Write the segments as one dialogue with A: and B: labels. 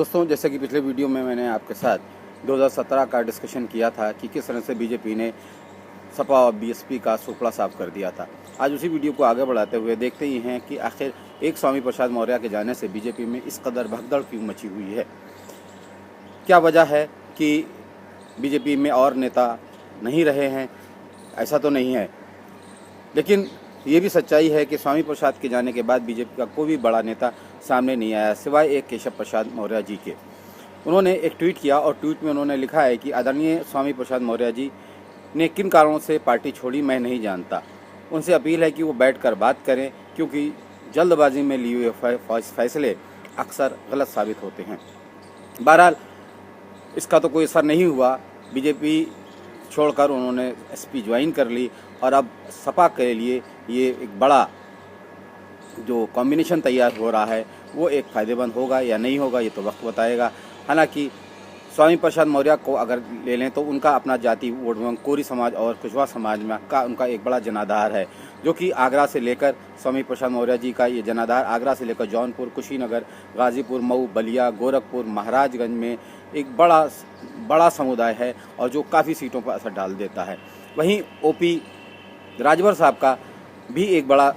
A: दोस्तों, जैसे कि पिछले वीडियो में मैंने आपके साथ 2017 का डिस्कशन किया था कि किस तरह से बीजेपी ने सपा और बीएसपी का सूपड़ा साफ कर दिया था। आज उसी वीडियो को आगे बढ़ाते हुए देखते ही हैं कि आखिर एक स्वामी प्रसाद मौर्य के जाने से बीजेपी में इस कदर भगदड़ क्यों मची हुई है। क्या वजह है कि बीजेपी में और नेता नहीं रहे हैं? ऐसा तो नहीं है, लेकिन ये भी सच्चाई है कि स्वामी प्रसाद के जाने के बाद बीजेपी का कोई भी बड़ा नेता सामने नहीं आया सिवाय एक केशव प्रसाद मौर्य जी के। उन्होंने एक ट्वीट किया और ट्वीट में उन्होंने लिखा है कि आदरणीय स्वामी प्रसाद मौर्य जी ने किन कारणों से पार्टी छोड़ी मैं नहीं जानता। उनसे अपील है कि वो बैठकर बात करें, क्योंकि जल्दबाजी में लिए हुए फैसले अक्सर गलत साबित होते हैं। बहरहाल इसका तो कोई असर नहीं हुआ। बीजेपी छोड़कर उन्होंने एसपी ज्वाइन कर ली और अब सपा के लिए ये एक बड़ा जो कॉम्बिनेशन तैयार हो रहा है वो एक फ़ायदेमंद होगा या नहीं होगा, ये तो वक्त बताएगा। हालांकि स्वामी प्रसाद मौर्य को अगर ले लें तो उनका अपना जाति वोट बैंक कोरी समाज और कुशवाहा समाज में का उनका एक बड़ा जनाधार है, जो कि आगरा से लेकर स्वामी प्रसाद मौर्य जी का ये जनाधार आगरा से लेकर जौनपुर, कुशीनगर, गाजीपुर, मऊ, बलिया, गोरखपुर, महाराजगंज में एक बड़ा समुदाय है और जो काफ़ी सीटों पर असर डाल देता है। वहीं ओपी राजभर साहब का भी एक बड़ा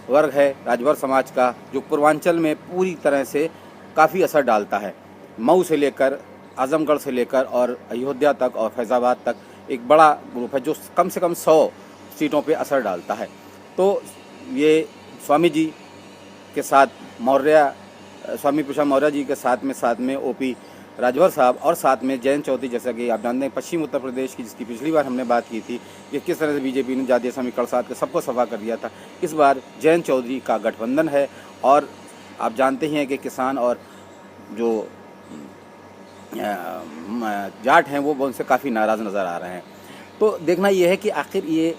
A: वर्ग है राजभर समाज का, जो पूर्वांचल में पूरी तरह से काफ़ी असर डालता है। मऊ से लेकर आजमगढ़ से लेकर और अयोध्या तक और फैज़ाबाद तक एक बड़ा ग्रुप है जो कम से कम 100 सीटों पे असर डालता है। तो ये स्वामी जी के साथ स्वामी प्रसाद मौर्य जी के साथ में ओपी राजभर साहब और साथ में जयंत चौधरी, जैसा कि आप जानते हैं पश्चिम उत्तर प्रदेश की, जिसकी पिछली बार हमने बात की थी कि किस तरह से बीजेपी ने जातीय समीकरण साथ के सबको सफा कर दिया था। इस बार जयंत चौधरी का गठबंधन है और आप जानते ही हैं कि किसान और जो जाट हैं वो उनसे काफ़ी नाराज़ नज़र आ रहे हैं। तो देखना यह है कि आखिर ये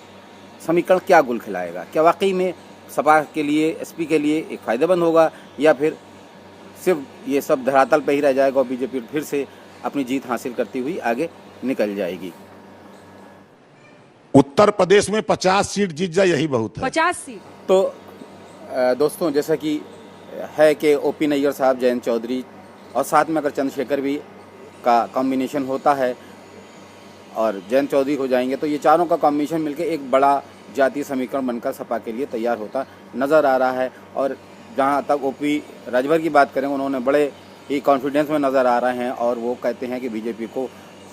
A: समीकरण क्या गुल खिलाएगा। क्या वाकई में सपा के लिए, एसपी के लिए एक फ़ायदेमंद होगा या फिर सिर्फ ये सब धरातल पे ही रह जाएगा और बीजेपी फिर से अपनी जीत हासिल करती हुई आगे निकल जाएगी।
B: उत्तर प्रदेश में 50 सीट जीत जाए यही बहुत है।
C: 50 सीट।
A: तो दोस्तों, जैसा कि है कि ओपी नैयर साहब, जयंत चौधरी और साथ में अगर चंद्रशेखर भी का कॉम्बिनेशन होता है और जयंत चौधरी हो जाएंगे तो ये चारों का कॉम्बिनेशन मिलकर एक बड़ा जातीय समीकरण बनकर सपा के लिए तैयार होता नज़र आ रहा है। और जहाँ तक ओपी राजभर की बात करें, उन्होंने बड़े ही कॉन्फिडेंस में नज़र आ रहे हैं और वो कहते हैं कि बीजेपी को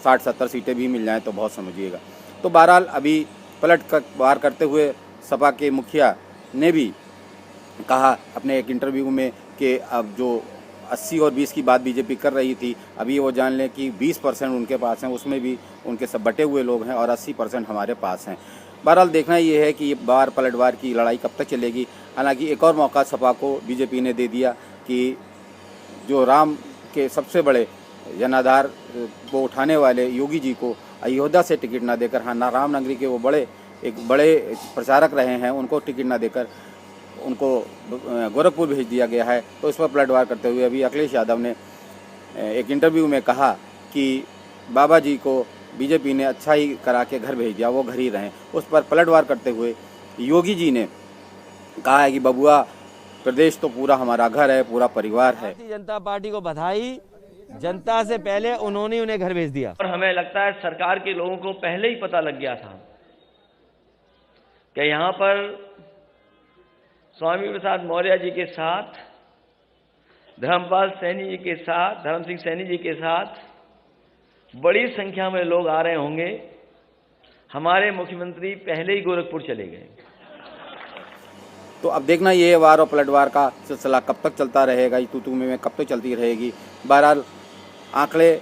A: 60-70 सीटें भी मिल जाएं तो बहुत समझिएगा। तो बहरहाल अभी पलट कर बाहर करते हुए सपा के मुखिया ने भी कहा अपने एक इंटरव्यू में कि अब जो 80 और 20 की बात बीजेपी कर रही थी, अभी वो जान लें कि 20% उनके पास हैं, उसमें भी उनके सब बटे हुए लोग हैं और 80% हमारे पास हैं। बहरहाल देखना ये है कि ये बार पलटवार की लड़ाई कब तक चलेगी। हालांकि एक और मौका सपा को बीजेपी ने दे दिया कि जो राम के सबसे बड़े जनाधार को उठाने वाले योगी जी को अयोध्या से टिकट ना देकर, हाँ राम नगरी के वो बड़े प्रचारक रहे हैं, उनको टिकट ना देकर उनको गोरखपुर भेज दिया गया है। तो इस पर पलटवार करते हुए अभी अखिलेश यादव ने एक इंटरव्यू में कहा कि बाबा जी को बीजेपी ने अच्छा ही करा के घर भेज दिया, वो घर ही रहें। उस पर पलटवार करते हुए योगी जी ने कहा है कि बबुआ, प्रदेश तो पूरा हमारा घर है, पूरा परिवार है।
D: भारतीय जनता पार्टी को बधाई, जनता से पहले उन्होंने उन्हें घर भेज दिया।
E: और हमें लगता है सरकार के लोगों को पहले ही पता लग गया था कि यहाँ पर स्वामी प्रसाद मौर्य जी के साथ, धर्मपाल सैनी जी के साथ, धर्म सिंह सैनी जी के साथ बड़ी संख्या में लोग आ रहे होंगे। हमारे मुख्यमंत्री पहले ही गोरखपुर चले गए।
A: तो अब देखना ये वार और पलटवार का सिलसिला कब तक चलता रहेगा, ये तू में कब तक चलती रहेगी। बहरहाल आंकड़े,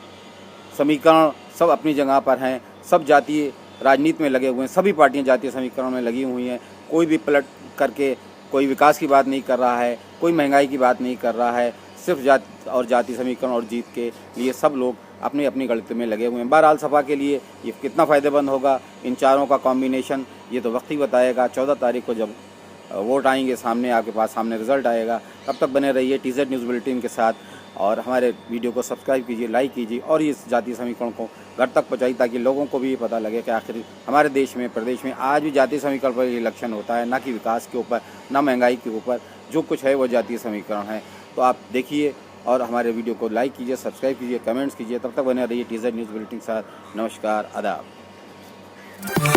A: समीकरण सब अपनी जगह पर हैं, सब जातीय राजनीति में लगे हुए हैं, सभी पार्टियां जातीय समीकरण में लगी हुई हैं। कोई भी पलट करके कोई विकास की बात नहीं कर रहा है, कोई महंगाई की बात नहीं कर रहा है, सिर्फ जातीय समीकरण और जीत के लिए सब लोग अपनी अपनी गणित में लगे हुए हैं। बहरहाल सपा के लिए ये कितना फ़ायदेमंद होगा, इन चारों का कॉम्बिनेशन, ये तो वक्त ही बताएगा। 14 तारीख को जब वोट आएंगे सामने, आपके पास सामने रिजल्ट आएगा। तब तक बने रहिए TZ न्यूज़ बुलेटिन के साथ और हमारे वीडियो को सब्सक्राइब कीजिए, लाइक कीजिए और इस जातीय समीकरण को घर तक पहुँचाइए ताकि लोगों को भी ये पता लगे कि आखिर हमारे देश में, प्रदेश में आज भी जातीय समीकरण पर इलेक्शन होता है, ना कि विकास के ऊपर, ना महंगाई के ऊपर। जो कुछ है वो जातीय समीकरण है। तो आप देखिए और हमारे वीडियो को लाइक कीजिए, सब्सक्राइब कीजिए, कमेंट्स कीजिए। तब तक बने रहिए टीजर न्यूज़ बुलेटिन के साथ। नमस्कार, आदाब।